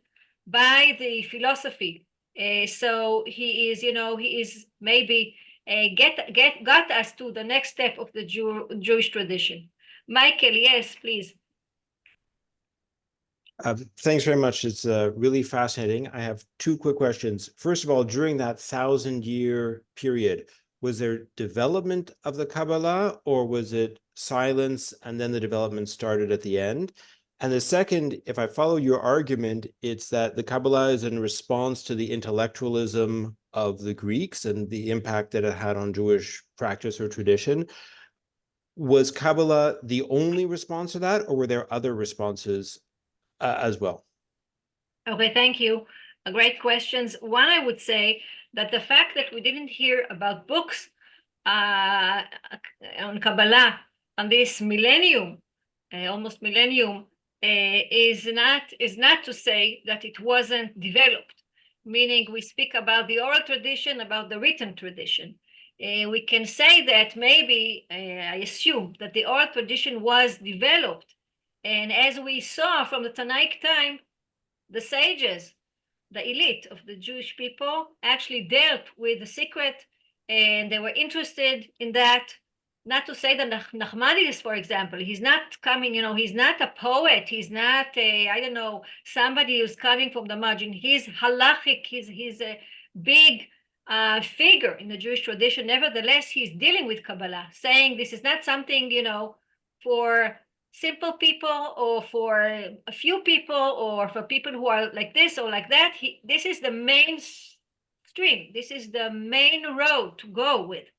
by the philosophy. So he is maybe got us to the next step of the Jewish tradition. Michael, yes, please. Thanks very much. It's really fascinating. I have two quick questions. First of all, during that 1,000-year period, was there development of the Kabbalah, or was it silence and then the development started at the end? And the second, if I follow your argument, it's that the Kabbalah is in response to the intellectualism of the Greeks and the impact that it had on Jewish practice or tradition. Was Kabbalah the only response to that, or were there other responses as well? Okay, thank you. Great questions. One, I would say that the fact that we didn't hear about books on Kabbalah on this millennium, almost millennium, is not to say that it wasn't developed. Meaning, we speak about the oral tradition, about the written tradition. We can say that maybe, I assume that the oral tradition was developed. And as we saw from the Tanaic time, the sages, the elite of the Jewish people, actually dealt with the secret, and they were interested in that. Not to say that Nachmanides, for example, he's not coming, he's not a poet, he's not somebody who's coming from the margin. He's halachic, he's a big figure in the Jewish tradition. Nevertheless, he's dealing with Kabbalah, saying this is not something, for simple people or for a few people or for people who are like this or like that. This is the mainstream. This is the main road to go with,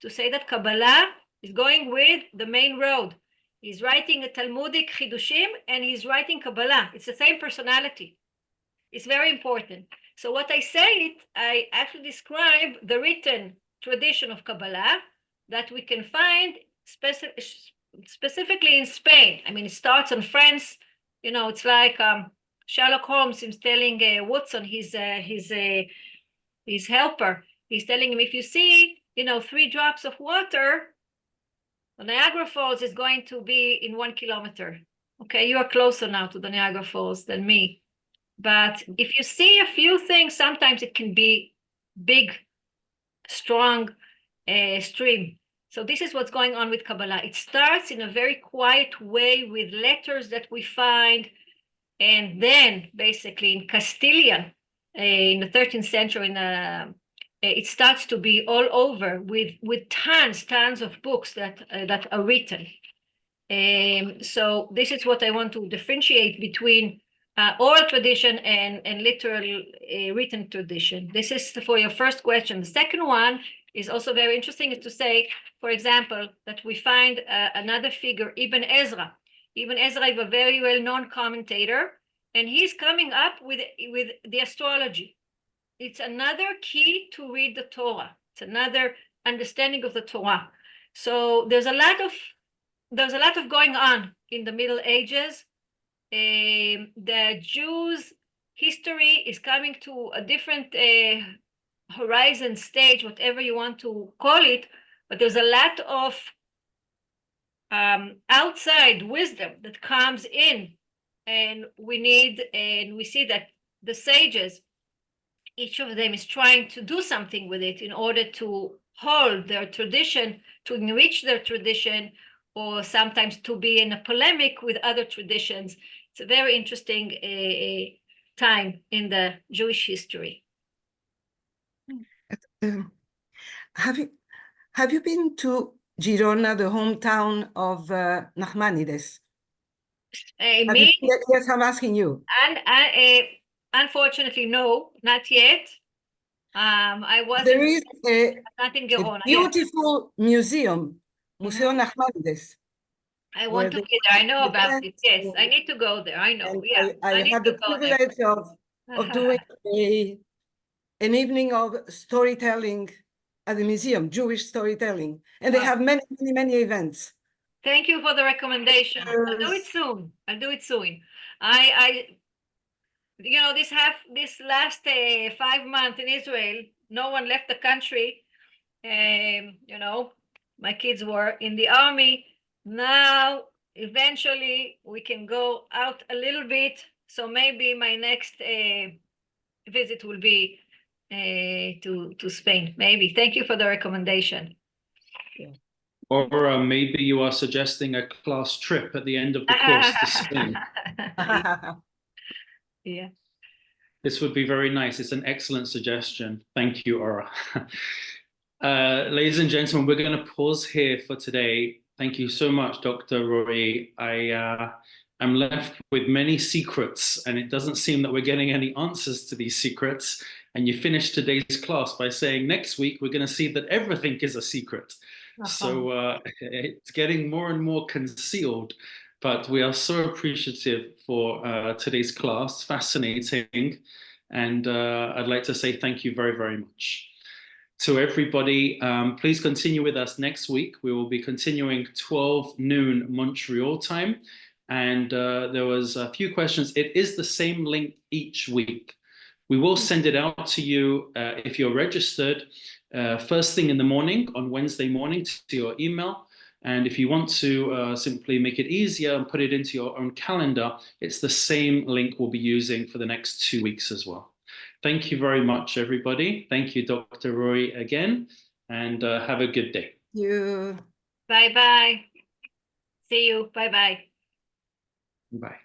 to say that Kabbalah is going with the main road. He's writing a Talmudic Chidushim and he's writing Kabbalah. It's the same personality. It's very important. So what I say, I actually describe the written tradition of Kabbalah, that we can find specifically in Spain. I mean, it starts in France. You know, it's like Sherlock Holmes is telling Watson, his helper. He's telling him, if you see, 3 drops of water, the Niagara Falls is going to be in 1 kilometer. Okay, you are closer now to the Niagara Falls than me. But if you see a few things, sometimes it can be big, strong stream. So this is what's going on with Kabbalah. It starts in a very quiet way with letters that we find, and then basically in Castilian, in the 13th century, it starts to be all over with tons of books that are written. So this is what I want to differentiate between oral tradition and literal written tradition. This is for your first question. The second one is also very interesting, is to say, for example, that we find another figure, Ibn Ezra. Ibn Ezra is a very well-known commentator, and he's coming up with the astrology. It's another key to read the Torah. It's another understanding of the Torah. So there's a lot of going on in the Middle Ages. The Jews' history is coming to a different horizon stage, whatever you want to call it, but there's a lot of outside wisdom that comes in, and we see that the sages, each of them is trying to do something with it in order to hold their tradition, to enrich their tradition, or sometimes to be in a polemic with other traditions. It's a very interesting time in the Jewish history. Have you been to Girona, the hometown of Nachmanides? Me? Yes, I'm asking you. And unfortunately, no, not yet. I wasn't. There is not in a Girona, beautiful museum, Museo Nachmanides. I want to get there. I know about it. Yes, I need to go there. I know. Yeah, I had the privilege of doing an evening of storytelling at the museum, Jewish storytelling, and they have many events. Thank you for the recommendation. I'll do it soon. This last 5 months in Israel, no one left the country. My kids were in the army. Now, eventually, we can go out a little bit. So maybe my next visit will be to Spain. Maybe. Thank you for the recommendation. Or maybe you are suggesting a class trip at the end of the course to Spain. Yeah. This would be very nice. It's an excellent suggestion. Thank you, Ora. Ladies and gentlemen, we're going to pause here for today. Thank you so much, Dr. Rory. I'm left with many secrets, and it doesn't seem that we're getting any answers to these secrets. And you finished today's class by saying next week we're going to see that everything is a secret. So it's getting more and more concealed. But we are so appreciative for today's class, fascinating. And I'd like to say thank you very, very much. To everybody, please continue with us next week. We will be continuing 12 noon Montreal time. And there was a few questions. It is the same link each week. We will send it out to you if you're registered first thing in the morning on Wednesday morning to your email. And if you want to simply make it easier and put it into your own calendar, it's the same link we'll be using for the next 2 weeks as well. Thank you very much, everybody. Thank you, Dr. Roy, again, and have a good day. Thank you. Bye-bye. See you. Bye-bye. Bye.